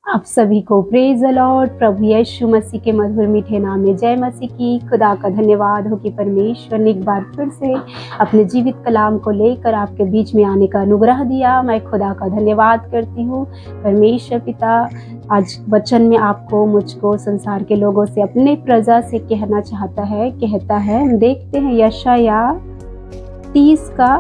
आप सभी को प्रेज द लॉर्ड। प्रभु यीशु मसीह के मधुर मीठे नाम में जय मसीह की। खुदा का धन्यवाद हो कि परमेश्वर ने एक बार फिर से अपने जीवित कलाम को लेकर आपके बीच में आने का अनुग्रह दिया। मैं खुदा का धन्यवाद करती हूँ। परमेश्वर पिता आज वचन में आपको, मुझको, संसार के लोगों से, अपने प्रजा से कहना चाहता है, कहता है। हम देखते हैं यशाया 30 का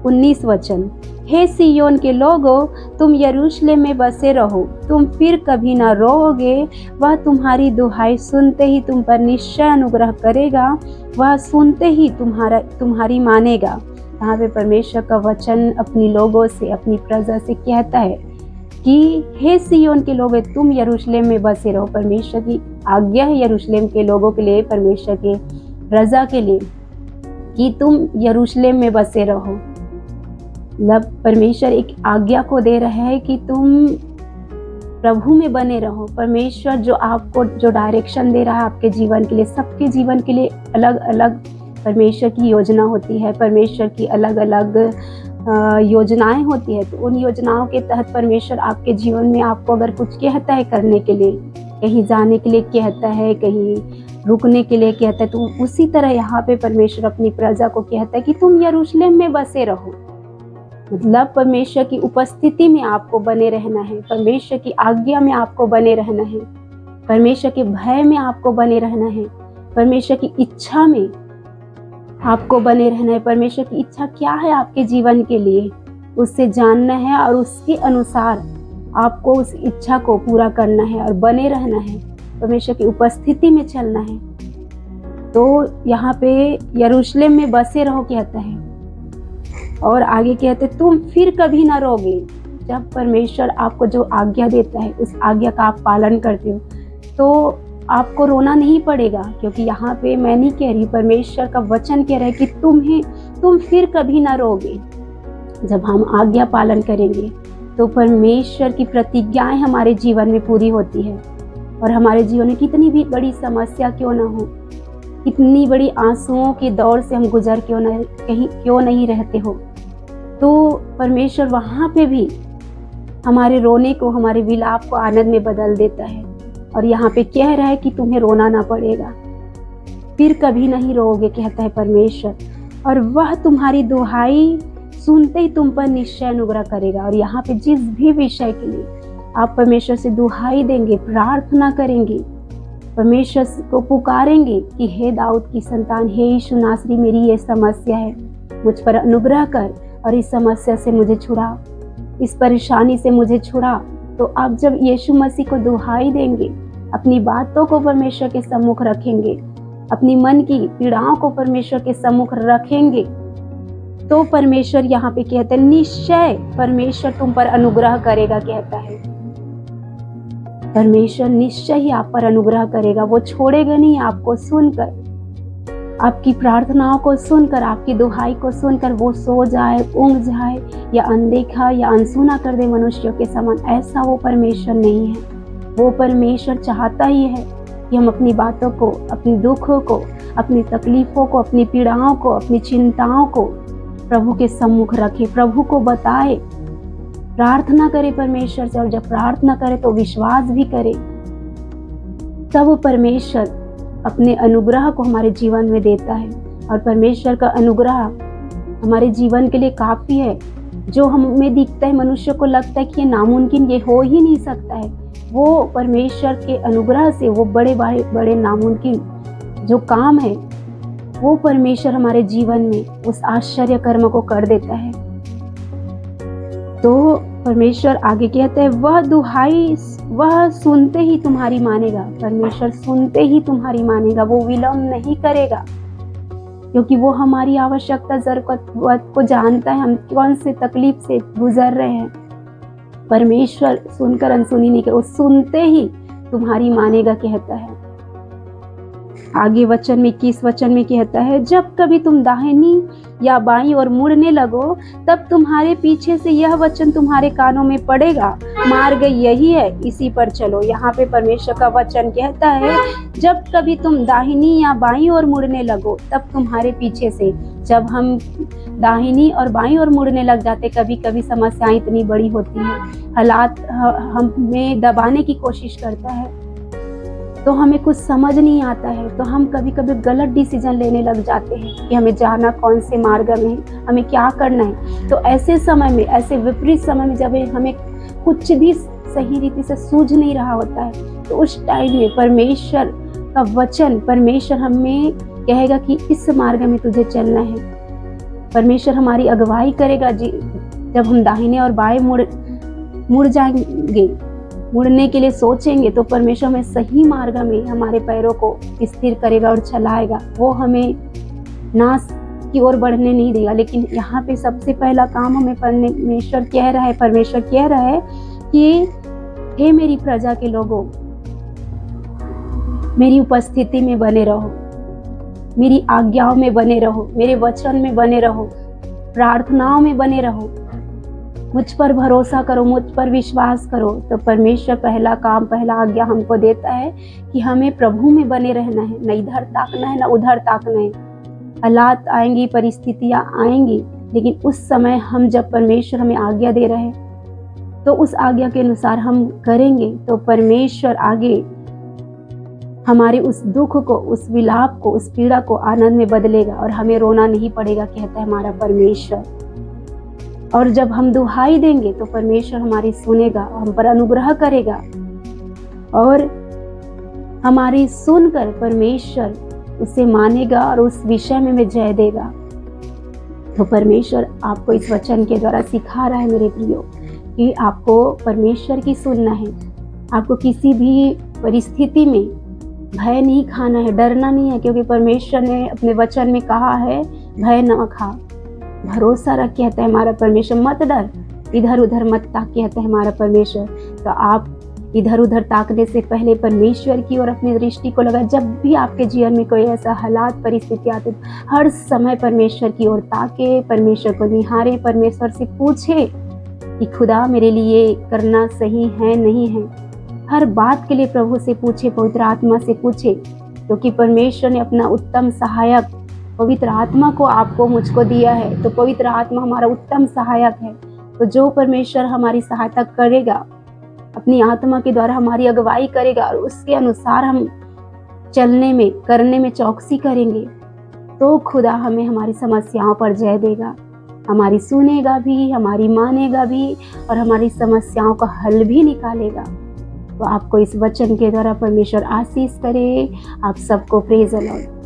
19 वचन। हे सिय्योन के लोगों, तुम यरूशलेम में बसे रहो, तुम फिर कभी ना रोओगे। वह तुम्हारी दुहाई सुनते ही तुम पर निश्चय अनुग्रह करेगा, वह सुनते ही तुम्हारी मानेगा। यहाँ पे परमेश्वर का वचन अपनी लोगों से, अपनी प्रजा से कहता है कि हे सिय्योन के लोगों, तुम यरूशलेम में बसे रहो। परमेश्वर की आज्ञा है यरूशलेम के लोगों के लिए, परमेश्वर के प्रजा के लिए, कि तुम यरूशलेम में बसे रहो। मतलब परमेश्वर एक आज्ञा को दे रहा है कि तुम प्रभु में बने रहो। परमेश्वर जो आपको जो डायरेक्शन दे रहा है आपके जीवन के लिए, सबके जीवन के लिए अलग अलग परमेश्वर की योजना होती है, परमेश्वर की अलग अलग योजनाएं होती है। तो उन योजनाओं के तहत परमेश्वर आपके जीवन में आपको अगर कुछ कहता है करने के लिए, कहीं जाने के लिए कहता है, कहीं रुकने के लिए कहता है, तो उसी तरह यहाँ पे परमेश्वर अपनी प्रजा को कहता है कि तुम यरूशलेम में बसे रहो। मतलब परमेश्वर की उपस्थिति में आपको बने रहना है, परमेश्वर की आज्ञा में आपको बने रहना है, परमेश्वर के भय में आपको बने रहना है, परमेश्वर की इच्छा में आपको बने रहना है। परमेश्वर की इच्छा क्या है आपके जीवन के लिए, उससे जानना है और उसके अनुसार आपको उस इच्छा को पूरा करना है और बने रहना है, परमेश्वर की उपस्थिति में चलना है। तो यहाँ पे यरूशलेम में बसे रहो कहता है, और आगे कहते तुम फिर कभी ना रोगे। जब परमेश्वर आपको जो आज्ञा देता है उस आज्ञा का आप पालन करते हो तो आपको रोना नहीं पड़ेगा, क्योंकि यहाँ पे मैं नहीं कह रही, परमेश्वर का वचन कह रहा है कि तुम फिर कभी ना रोगे। जब हम आज्ञा पालन करेंगे तो परमेश्वर की प्रतिज्ञाएं हमारे जीवन में पूरी होती है। और हमारे जीवन में कितनी भी बड़ी समस्या क्यों ना हो, कितनी बड़ी आंसुओं के दौर से हम गुजर क्यों नहीं रहते हो, तो परमेश्वर वहाँ पे भी हमारे रोने को, हमारे विलाप को आनंद में बदल देता है। और यहाँ पे कह रहा है कि तुम्हें रोना ना पड़ेगा, फिर कभी नहीं रोओगे कहता है परमेश्वर, और वह तुम्हारी दुहाई सुनते ही तुम पर निश्चय अनुग्रह करेगा। और यहाँ पे जिस भी विषय के लिए आप परमेश्वर से दुहाई देंगे, प्रार्थना करेंगे, परमेश्वर को पुकारेंगे कि हे दाऊद की संतान, हे यीशु नासरी, मेरी ये समस्या है, मुझ पर अनुग्रह कर और इस समस्या से मुझे छुड़ा, इस परेशानी से मुझे छुड़ा। तो आप जब यीशु मसीह को दुहाई देंगे, अपनी बातों को परमेश्वर के सम्मुख रखेंगे, अपनी मन की पीड़ाओं को परमेश्वर के सम्मुख रखेंगे, तो परमेश्वर यहाँ पे कहते हैं निश्चय परमेश्वर तुम पर अनुग्रह करेगा कहता है। परमेश्वर निश्चय ही आप पर अनुग्रह करेगा, वो छोड़ेगा नहीं आपको। सुनकर, आपकी प्रार्थनाओं को सुनकर, आपकी दुहाई को सुनकर वो सो जाए, ऊँघ जाए, या अनदेखा या अनसुना कर दे मनुष्यों के समान, ऐसा वो परमेश्वर नहीं है। वो परमेश्वर चाहता ही है कि हम अपनी बातों को, अपनी दुखों को, अपनी तकलीफों को, अपनी पीड़ाओं को, अपनी चिंताओं को प्रभु के सम्मुख रखे, प्रभु को बताए, प्रार्थना करे परमेश्वर से। और जब प्रार्थना करे तो विश्वास भी करे, तब परमेश्वर अपने अनुग्रह को हमारे जीवन में देता है। और परमेश्वर का अनुग्रह हमारे जीवन के लिए काफी है। जो हमें दिखता है, मनुष्य को लगता है कि ये नामुमकिन, ये हो ही नहीं सकता है, वो परमेश्वर के अनुग्रह से वो बड़े नामुमकिन जो काम है, वो परमेश्वर हमारे जीवन में उस आश्चर्य कर्म को कर देता है। तो परमेश्वर आगे कहते हैं वह सुनते ही तुम्हारी मानेगा। परमेश्वर सुनते ही तुम्हारी मानेगा, वो विलंब नहीं करेगा, क्योंकि वो हमारी आवश्यकता जरूरत को जानता है, हम कौन से तकलीफ से गुजर रहे हैं। परमेश्वर सुनकर अनसुनी नहीं करे, वो सुनते ही तुम्हारी मानेगा कहता है। आगे वचन में 21 वचन में कहता है, जब कभी तुम दाहिनी या बाईं ओर मुड़ने लगो तब तुम्हारे पीछे से यह वचन तुम्हारे कानों में पड़ेगा, मार्ग यही है, इसी पर चलो। यहाँ पे परमेश्वर का वचन कहता है, जब कभी तुम दाहिनी या बाईं ओर मुड़ने लगो तब तुम्हारे पीछे से। जब हम दाहिनी और बाईं ओर मुड़ने लग जाते, कभी कभी समस्याएं इतनी बड़ी होती है, हालात हमें दबाने की कोशिश करता है, तो हमें कुछ समझ नहीं आता है, तो हम कभी कभी गलत डिसीजन लेने लग जाते हैं कि हमें जाना कौन से मार्ग में, हमें क्या करना है। तो ऐसे समय में, ऐसे विपरीत समय में जब हमें कुछ भी सही रीति से सूझ नहीं रहा होता है, तो उस टाइम में परमेश्वर का वचन, परमेश्वर हमें कहेगा कि इस मार्ग में तुझे चलना है। परमेश्वर हमारी अगुवाई करेगा जी। जब हम दाहिने और बाएं मुड़ जाएंगे, मुड़ने के लिए सोचेंगे, तो परमेश्वर हमें सही मार्ग में हमारे पैरों को स्थिर करेगा और चलाएगा। वो हमें नाश की ओर बढ़ने नहीं देगा। लेकिन यहाँ पे सबसे पहला काम हमें परमेश्वर कह रहा है कि हे मेरी प्रजा के लोगों, मेरी उपस्थिति में बने रहो, मेरी आज्ञाओं में बने रहो, मेरे वचन में बने रहो, प्रार्थनाओं में बने रहो, मुझ पर भरोसा करो, मुझ पर विश्वास करो। तो परमेश्वर पहला काम, पहला आज्ञा हमको देता है कि हमें प्रभु में बने रहना है, न इधर ताकना है न उधर ताकना है। हालात आएंगी, परिस्थितियां आएंगी, लेकिन उस समय हम जब परमेश्वर हमें आज्ञा दे रहे हैं तो उस आज्ञा के अनुसार हम करेंगे, तो परमेश्वर आगे हमारे उस दुख को, उस विलाप को, उस पीड़ा को आनंद में बदलेगा और हमें रोना नहीं पड़ेगा, कहता है हमारा परमेश्वर। और जब हम दुहाई देंगे तो परमेश्वर हमारी सुनेगा, हम पर अनुग्रह करेगा और हमारी सुनकर परमेश्वर उसे मानेगा और उस विषय में जय देगा। तो परमेश्वर आपको इस वचन के द्वारा सिखा रहा है मेरे प्रियो कि आपको परमेश्वर की सुनना है। आपको किसी भी परिस्थिति में भय नहीं खाना है, डरना नहीं है, क्योंकि परमेश्वर ने अपने वचन में कहा है, भय न खा, भरोसा रख, कहता है हमारा परमेश्वर। मत डर, इधर उधर मत ताक, कहता है हमारा परमेश्वर। तो आप इधर उधर ताकने से पहले परमेश्वर की ओर अपनी दृष्टि को लगा। जब भी आपके जीवन में कोई ऐसा हालात, परिस्थिति आती, हर समय परमेश्वर की ओर ताके, परमेश्वर को निहारे, परमेश्वर से पूछे कि खुदा मेरे लिए करना सही है नहीं है। हर बात के लिए प्रभु से पूछे, पवित्र आत्मा से पूछे, क्योंकि परमेश्वर ने अपना उत्तम सहायक पवित्र आत्मा को आपको, मुझको दिया है। तो पवित्र आत्मा हमारा उत्तम सहायक है। तो जो परमेश्वर हमारी सहायता करेगा, अपनी आत्मा के द्वारा हमारी अगुवाई करेगा और उसके अनुसार हम चलने में, करने में चौकसी करेंगे, तो खुदा हमें हमारी समस्याओं पर जय देगा, हमारी सुनेगा भी, हमारी मानेगा भी और हमारी समस्याओं का हल भी निकालेगा। तो आपको इस वचन के द्वारा परमेश्वर आशीष करे। आप सबको प्रेज़ द लॉर्ड।